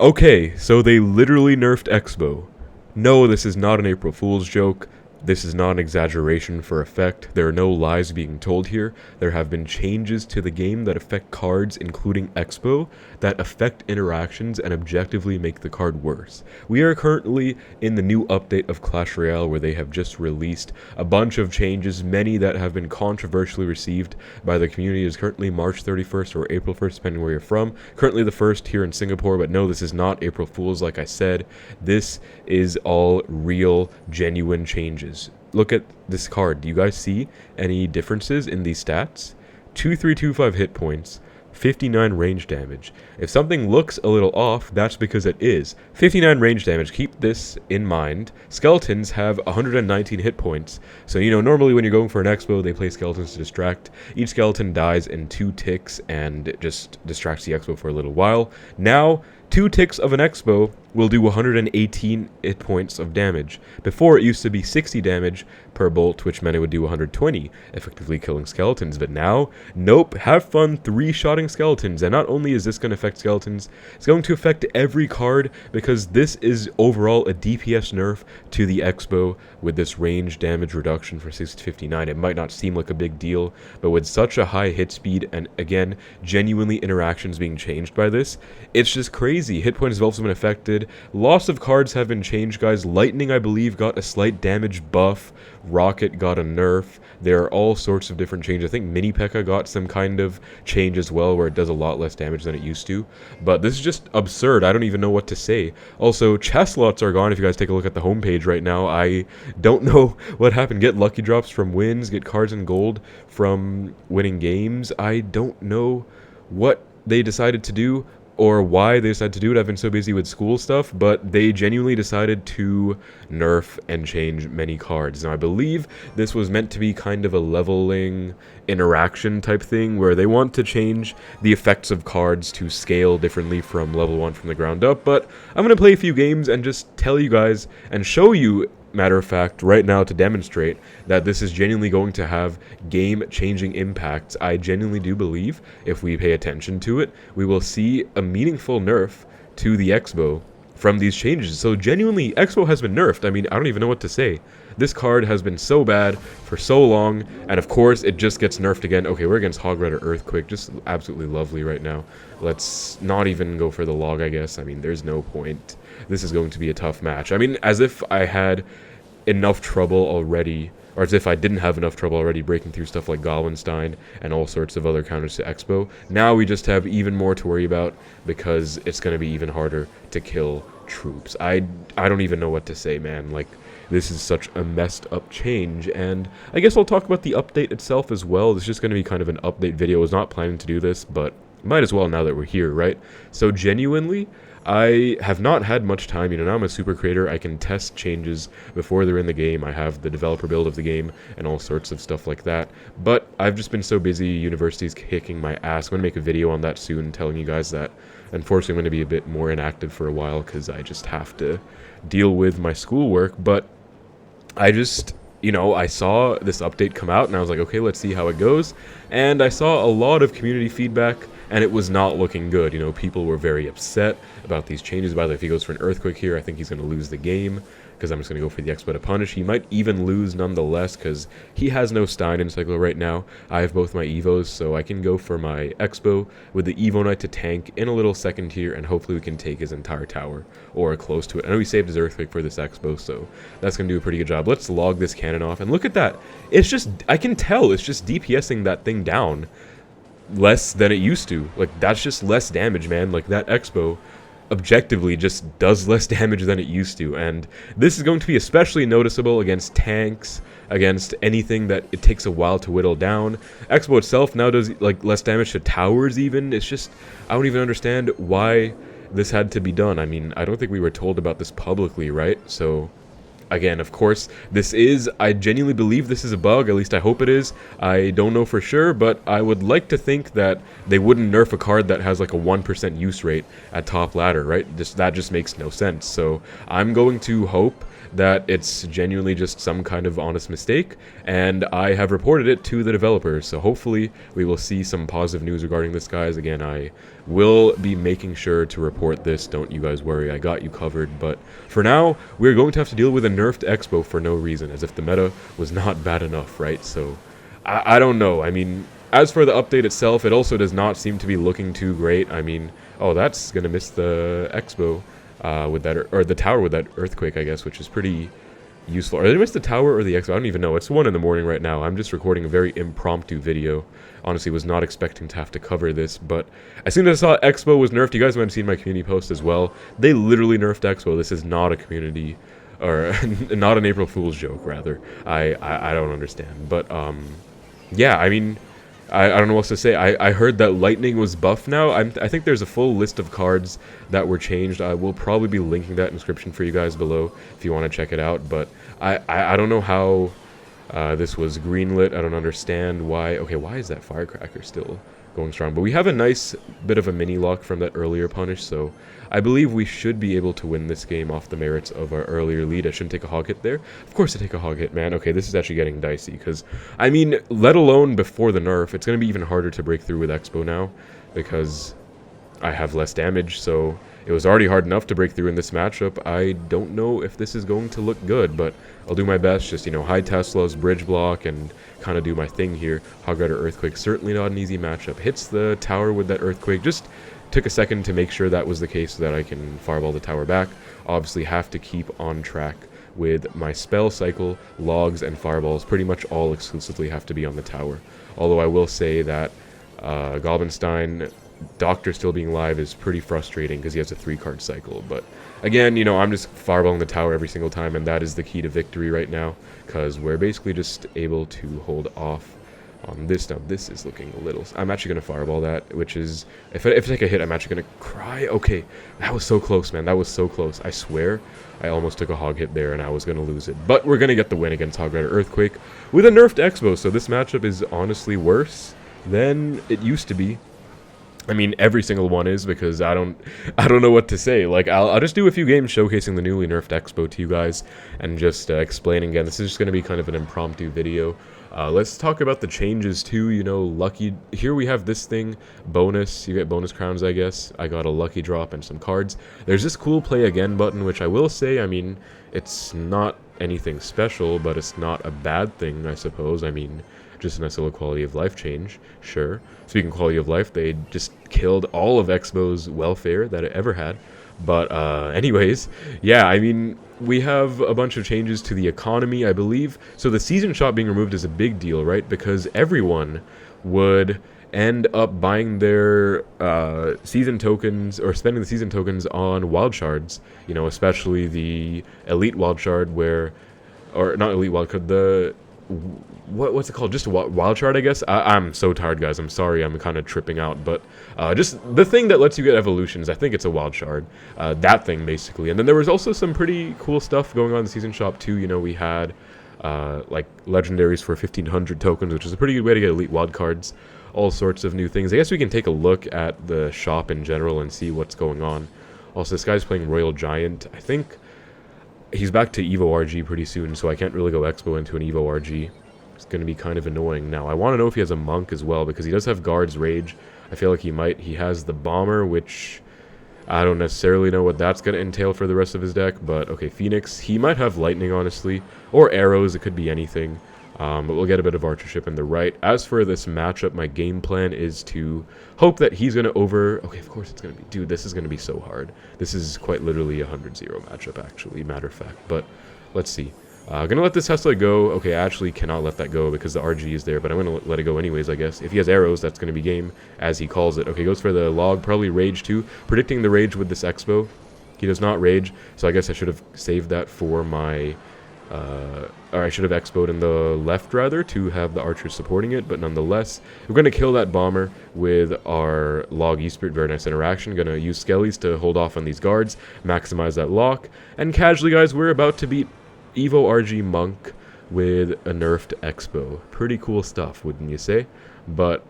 Okay, so they literally nerfed Xbow. No, this is not an April Fool's joke. This is not an exaggeration for effect. There are no lies being told here. There have been changes to the game that affect cards, including Xbow, that affect interactions and objectively make the card worse. We are currently in the new update of Clash Royale, where they have just released a bunch of changes, many that have been controversially received by the community. It is currently March 31st or April 1st, depending where you're from. Currently the 1st here in Singapore, but no, this is not April Fool's like I said. This is all real, genuine changes. Look at this card. Do you guys see any differences in these stats? 2325 hit points, 59 range damage. If something looks a little off, that's because it is. 59 range damage, keep this in mind. Skeletons have 119 hit points. So, normally when you're going for an Xbow, they play skeletons to distract. Each skeleton dies in 2 ticks and it just distracts the Xbow for a little while. Now, 2 ticks of an Xbow will do 118 hit points of damage. Before, it used to be 60 damage per bolt, which meant it would do 120, effectively killing skeletons. But now, nope, have fun 3-shotting skeletons. And not only is this going to affect skeletons, it's going to affect every card, because this is overall a DPS nerf to the Xbow with this range damage reduction for 6 to 59. It might not seem like a big deal, but with such a high hit speed, and again, genuinely interactions being changed by this, it's just crazy. Hit points have also been affected. Lots of cards have been changed, guys. Lightning, I believe, got a slight damage buff. Rocket got a nerf. There are all sorts of different changes. I think Mini P.E.K.K.A got some kind of change as well, where it does a lot less damage than it used to. But this is just absurd. I don't even know what to say. Also, chest slots are gone. If you guys take a look at the homepage right now, I don't know what happened. Get lucky drops from wins, get cards in gold from winning games. I don't know what they decided to do or why they decided to do it. I've been so busy with school stuff, but they genuinely decided to nerf and change many cards. Now, I believe this was meant to be kind of a leveling interaction type thing, where they want to change the effects of cards to scale differently from level 1 from the ground up. But I'm going to play a few games and just tell you guys and show you, matter of fact, right now, to demonstrate that this is genuinely going to have game-changing impacts. I genuinely do believe if we pay attention to it, we will see a meaningful nerf to the Xbow from these changes. So genuinely, Xbow has been nerfed. I mean, I don't even know what to say. This card has been so bad for so long, and of course, it just gets nerfed again. Okay, we're against Hog Rider Earthquake, just absolutely lovely right now. Let's not even go for the log, I guess. I mean, there's no point. This is going to be a tough match. I mean, as if I had enough trouble already, or as if I didn't have enough trouble already breaking through stuff like Goblin and all sorts of other counters to Xbow. Now we just have even more to worry about, because it's going to be even harder to kill troops. I don't even know what to say, man. Like, this is such a messed up change, and I guess I'll talk about the update itself as well. This is just going to be kind of an update video. I was not planning to do this, but might as well now that we're here, right? So genuinely, I have not had much time. Now I'm a super creator. I can test changes before they're in the game. I have the developer build of the game and all sorts of stuff like that. But I've just been so busy. University's kicking my ass. I'm going to make a video on that soon, telling you guys that unfortunately I'm going to be a bit more inactive for a while, because I just have to deal with my schoolwork. But I just, I saw this update come out and I was like, okay, let's see how it goes. And I saw a lot of community feedback, and it was not looking good. People were very upset about these changes. By the way, if he goes for an Earthquake here, I think he's going to lose the game, because I'm just going to go for the Xbow to punish. He might even lose nonetheless, because he has no Stein in cycle right now. I have both my Evos, so I can go for my Xbow with the Evo Knight to tank in a little second here, and hopefully we can take his entire tower, or close to it. I know he saved his Earthquake for this Xbow, so that's going to do a pretty good job. Let's log this cannon off, and look at that. It's just, I can tell, it's just DPSing that thing down less than it used to. Like, that's just less damage, man. Like, that Xbow objectively just does less damage than it used to, and this is going to be especially noticeable against tanks, against anything that it takes a while to whittle down. Xbow itself now does like less damage to towers even. It's just, I don't even understand why this had to be done. I mean, I don't think we were told about this publicly, right? So again, of course, I genuinely believe this is a bug, at least I hope it is. I don't know for sure, but I would like to think that they wouldn't nerf a card that has like a 1% use rate at top ladder, right? That just makes no sense. So I'm going to hope that it's genuinely just some kind of honest mistake, and I have reported it to the developers, so hopefully we will see some positive news regarding this, guys. Again, I will be making sure to report this, don't you guys worry, I got you covered. But for now, we're going to have to deal with a nerfed Xbow for no reason, as if the meta was not bad enough, right? So, I don't know. I mean, as for the update itself, it also does not seem to be looking too great. I mean, oh, that's gonna miss the Xbow. With that, or the tower with that earthquake, I guess, which is pretty useful. Or did I miss the tower or the Xbow? I don't even know. It's 1 in the morning right now. I'm just recording a very impromptu video. Honestly, was not expecting to have to cover this, but as soon as I saw Xbow was nerfed, you guys might have seen my community post as well. They literally nerfed Xbow. This is not a community, or not an April Fool's joke, rather. I don't understand. But, yeah, I mean, I don't know what else to say. I heard that lightning was buffed now. I think there's a full list of cards that were changed. I will probably be linking that in the description for you guys below if you want to check it out. But I don't know how this was greenlit. I don't understand why. Okay, why is that firecracker still going strong? But we have a nice bit of a mini lock from that earlier punish, so I believe we should be able to win this game off the merits of our earlier lead. I shouldn't take a hog hit there. Of course I take a hog hit, man. Okay, this is actually getting dicey, because, I mean, let alone before the nerf, it's going to be even harder to break through with Xbow now, because I have less damage, so it was already hard enough to break through in this matchup. I don't know if this is going to look good, but I'll do my best. Just, you know, high Teslas, bridge block, and kind of do my thing here. Hog Rider Earthquake, certainly not an easy matchup. Hits the tower with that Earthquake. Just took a second to make sure that was the case so that I can fireball the tower back. Obviously have to keep on track with my spell cycle, logs, and fireballs. Pretty much all exclusively have to be on the tower. Although I will say that Goblinstein, Doctor still being live is pretty frustrating because he has a 3-card cycle. But again, you know, I'm just fireballing the tower every single time, and that is the key to victory right now, because we're basically just able to hold off on this. Now this is looking a little, I'm actually going to fireball that, which is, if I take a hit, I'm actually going to cry. Okay, that was so close, man. That was so close. I swear I almost took a hog hit there and I was going to lose it, but we're going to get the win against Hog Rider Earthquake with a nerfed Xbow. So this matchup is honestly worse than it used to be. I mean, every single one is, because I don't know what to say. Like, I'll just do a few games showcasing the newly nerfed Xbow to you guys and just explaining again. This is just going to be kind of an impromptu video. Let's talk about the changes too. You know, lucky, here we have this thing, bonus, you get bonus crowns, I guess. I got a lucky drop and some cards. There's this cool play again button, which I will say, I mean, it's not anything special, but it's not a bad thing, I suppose. I mean, just a nice little quality of life change, sure. Speaking of quality of life, they just killed all of Xbow's welfare that it ever had. But anyways, yeah, I mean, we have a bunch of changes to the economy, I believe. So the season shop being removed is a big deal, right? Because everyone would end up buying their season tokens, or spending the season tokens on wild shards, you know, especially the elite wild shard, where, or not elite wild card, the, what's it called, just a wild shard, I guess. I'm so tired, guys, I'm sorry, I'm kind of tripping out, but just the thing that lets you get evolutions, I think it's a wild shard, that thing basically. And then there was also some pretty cool stuff going on in the season shop too. You know, we had like legendaries for 1500 tokens, which is a pretty good way to get elite wild cards, all sorts of new things. I guess we can take a look at the shop in general and see what's going on. Also, this guy's playing Royal Giant. I think he's back to Evo RG pretty soon, so I can't really go Expo into an Evo RG. It's going to be kind of annoying. Now, I want to know if he has a Monk as well, because he does have Guard's Rage. I feel like he might. He has the Bomber, which I don't necessarily know what that's going to entail for the rest of his deck, but okay, Phoenix. He might have Lightning, honestly, or Arrows. It could be anything. But we'll get a bit of archership in the right. As for this matchup, my game plan is to hope that he's going to okay, of course it's going to be, dude, this is going to be so hard. This is quite literally a 100-0 matchup, actually, matter of fact. But let's see. Gonna let this Tesla go. Okay, I actually cannot let that go because the RG is there, but I'm gonna let it go anyways, I guess. If he has arrows, that's gonna be game, as he calls it. Okay, goes for the log, probably rage too. Predicting the rage with this Expo. He does not rage, so I guess I should have saved that for my, or I should have Expo'd in the left, rather, to have the archers supporting it, but nonetheless, we're gonna kill that bomber with our log E-Spirit. Very nice interaction. Gonna use Skellies to hold off on these guards, maximize that lock, and casually, guys, we're about to beat Evo RG Monk with a nerfed Xbow. Pretty cool stuff, wouldn't you say? But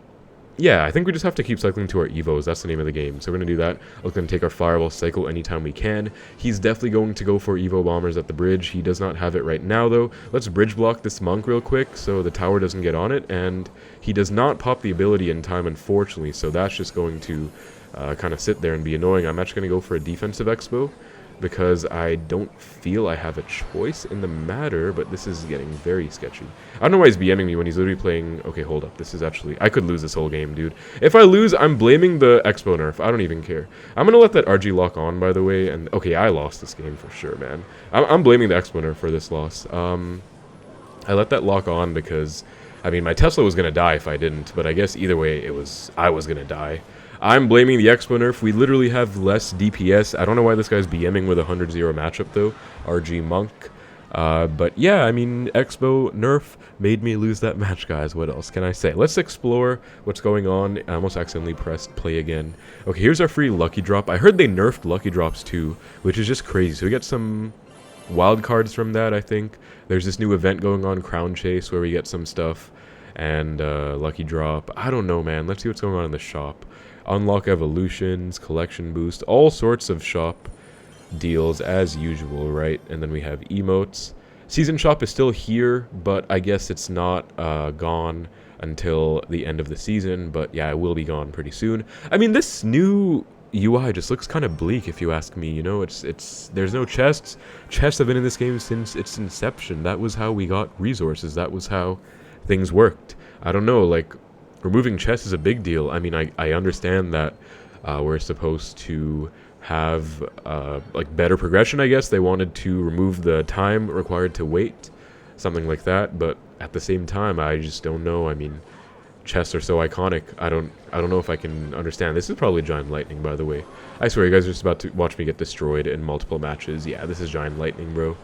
yeah, I think we just have to keep cycling to our Evos. That's the name of the game. So we're going to do that. We're going to take our Fireball cycle anytime we can. He's definitely going to go for Evo Bombers at the bridge. He does not have it right now, though. Let's bridge block this Monk real quick so the tower doesn't get on it. And he does not pop the ability in time, unfortunately. So that's just going to kind of sit there and be annoying. I'm actually going to go for a defensive Expo, because I don't feel I have a choice in the matter, but this is getting very sketchy. I don't know why he's BMing me when he's literally playing... Okay, hold up. This is actually... I could lose this whole game, dude. If I lose, I'm blaming the Expo nerf. I don't even care. I'm going to let that RG lock on, by the way, and... Okay, I lost this game for sure, man. I'm blaming the Expo nerf for this loss. I let that lock on because... I mean, my Tesla was going to die if I didn't, but I guess either way, I was going to die. I'm blaming the Expo nerf. We literally have less DPS. I don't know why this guy's BMing with a 100-0 matchup, though. RG Monk. But yeah, I mean, Expo nerf made me lose that match, guys. What else can I say? Let's explore what's going on. I almost accidentally pressed play again. Okay, here's our free lucky drop. I heard they nerfed lucky drops, too, which is just crazy. So we get some wild cards from that, I think. There's this new event going on, Crown Chase, where we get some stuff. And lucky drop. I don't know, man. Let's see what's going on in the shop. Unlock evolutions, collection boost, all sorts of shop deals as usual, right? And then we have emotes. Season shop is still here, but I guess it's not gone until the end of the season. But yeah, it will be gone pretty soon. I mean, this new UI just looks kind of bleak, if you ask me. You know, there's no chests. Chests have been in this game since its inception. That was how we got resources. That was how things worked. I don't know, like, removing chests is a big deal. I mean, I understand that we're supposed to have like better progression, I guess. They wanted to remove the time required to wait, something like that. But at the same time, I just don't know. I mean, chests are so iconic. I don't know if I can understand. This is probably Giant Lightning, by the way. I swear, you guys are just about to watch me get destroyed in multiple matches. Yeah, this is Giant Lightning, bro.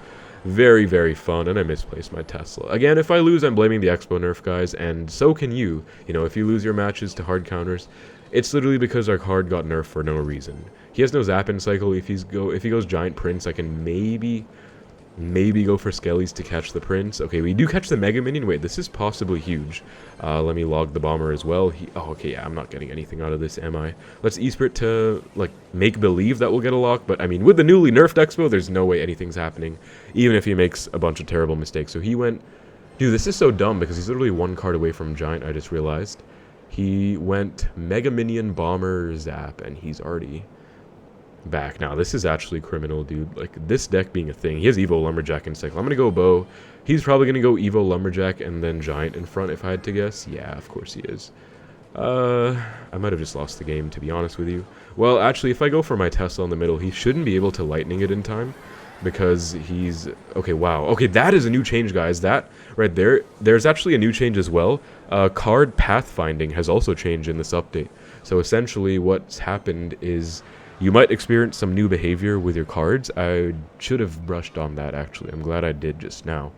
Very, very fun, and I misplaced my Tesla. Again, if I lose, I'm blaming the Expo nerf, guys, and so can you. You know, if you lose your matches to hard counters, it's literally because our card got nerfed for no reason. He has no Zap-In cycle. If he goes Giant Prince, I can maybe go for Skellies to catch the Prince. Okay, we do catch the Mega Minion. Wait, this is possibly huge. Let me log the Bomber as well. Oh, okay, yeah, I'm not getting anything out of this, am I? Let's E-Spirit to, like, make believe that we'll get a lock. But, I mean, with the newly nerfed Expo, there's no way anything's happening, even if he makes a bunch of terrible mistakes. So he went... Dude, this is so dumb because he's literally one card away from Giant, I just realized. He went Mega Minion, Bomber, Zap, and he's already... back. Now, this is actually criminal, dude. Like, this deck being a thing. He has Evo Lumberjack in cycle. I'm going to go Bow. He's probably going to go Evo Lumberjack and then Giant in front, if I had to guess. Yeah, of course he is. I might have just lost the game, to be honest with you. Well, actually, if I go for my Tesla in the middle, he shouldn't be able to Lightning it in time. Because he's... Okay, wow. Okay, that is a new change, guys. That right there, there's actually a new change as well. Card pathfinding has also changed in this update. So essentially what's happened is... You might experience some new behavior with your cards. I should have brushed on that, actually. I'm glad I did just now.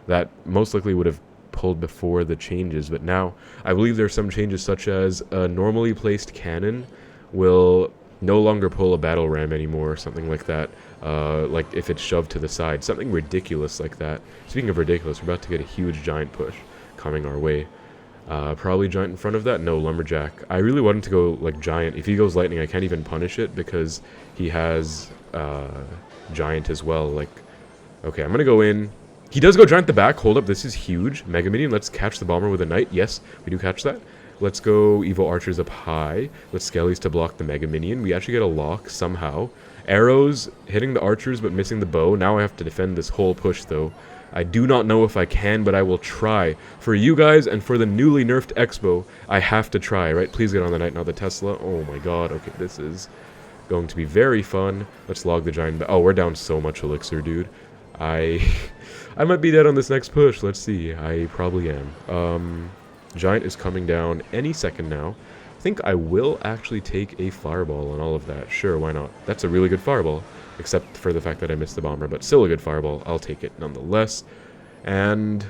That most likely would have pulled before the changes, but now I believe there are some changes such as a normally placed cannon will no longer pull a battle ram anymore, or something like that. Like if it's shoved to the side. Something ridiculous like that. Speaking of ridiculous, we're about to get a huge Giant push coming our way. Probably Giant in front of that? No, Lumberjack. I really want him to go, like, Giant. If he goes Lightning, I can't even punish it because he has Giant as well. Like, okay, I'm going to go in. He does go Giant the back. Hold up, this is huge. Mega Minion, let's catch the Bomber with a Knight. Yes, we do catch that. Let's go Evo Archers up high. Let's Skellies to block the Mega Minion. We actually get a lock somehow. Arrows hitting the Archers but missing the bow. Now I have to defend this whole push, though. I do not know if I can, but I will try. For you guys and for the newly nerfed Expo, I have to try, right? Please get on the Knight, not the Tesla. Oh my god, okay, this is going to be very fun. Let's log the Giant. Oh, we're down so much Elixir, dude. I might be dead on this next push. Let's see. I probably am. Giant is coming down any second now. I think I will actually take a Fireball on all of that. Sure, why not? That's a really good Fireball. Except for the fact that I missed the Bomber, but still a good Fireball. I'll take it nonetheless. And...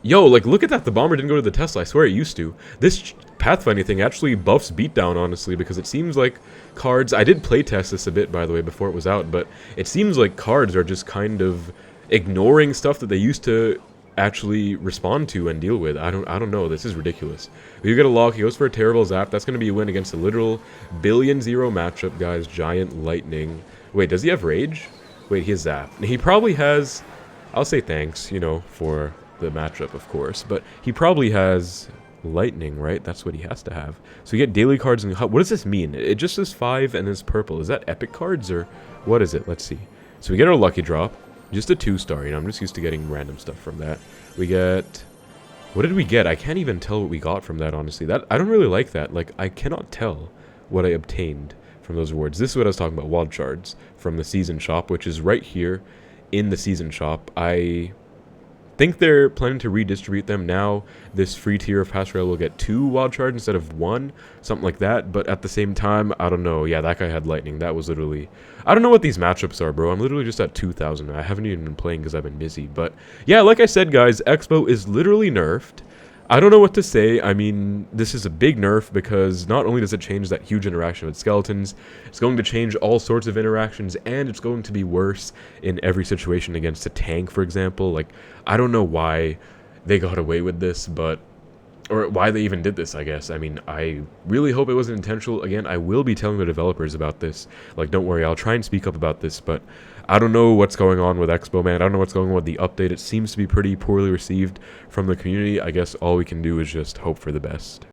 Yo, like, look at that. The Bomber didn't go to the Tesla. I swear it used to. This pathfinding thing actually buffs beatdown, honestly, because it seems like cards... I did playtest this a bit, by the way, before it was out, but it seems like cards are just kind of ignoring stuff that they used to actually respond to and deal with. I don't know. This is ridiculous. You get a lock. He goes for a terrible zap. That's going to be a win against a literal 1,000,000 matchup, guys. Giant lightning. Wait, does he have rage? Wait, he has zap. He probably has... I'll say thanks, you know, for the matchup, of course. But he probably has lightning, right? That's what he has to have. So you get daily cards. And what does this mean? It just says 5 and is purple. Is that epic cards or what is it? Let's see. So we get our lucky drop. Just a 2-star, you know, I'm just used to getting random stuff from that. We get... What did we get? I can't even tell what we got from that, honestly. That I don't really like that. Like, I cannot tell what I obtained from those rewards. This is what I was talking about, wild shards from the season shop, which is right here in the season shop. I think they're planning to redistribute them now. This free tier of Pass Royale will get 2 wild shards instead of 1, something like that. But at the same time, I don't know. Yeah, that guy had lightning. That was literally... I don't know what these matchups are, bro. I'm literally just at 2,000. I haven't even been playing because I've been busy. But yeah, like I said, guys, Xbow is literally nerfed. I don't know what to say. I mean, this is a big nerf because not only does it change that huge interaction with skeletons, it's going to change all sorts of interactions, and it's going to be worse in every situation against a tank, for example. Like, I don't know why they got away with this, but... Or why they even did this, I guess. I mean, I really hope it wasn't intentional. Again, I will be telling the developers about this. Like, don't worry, I'll try and speak up about this, but I don't know what's going on with Xbow, man. I don't know what's going on with the update. It seems to be pretty poorly received from the community. I guess all we can do is just hope for the best.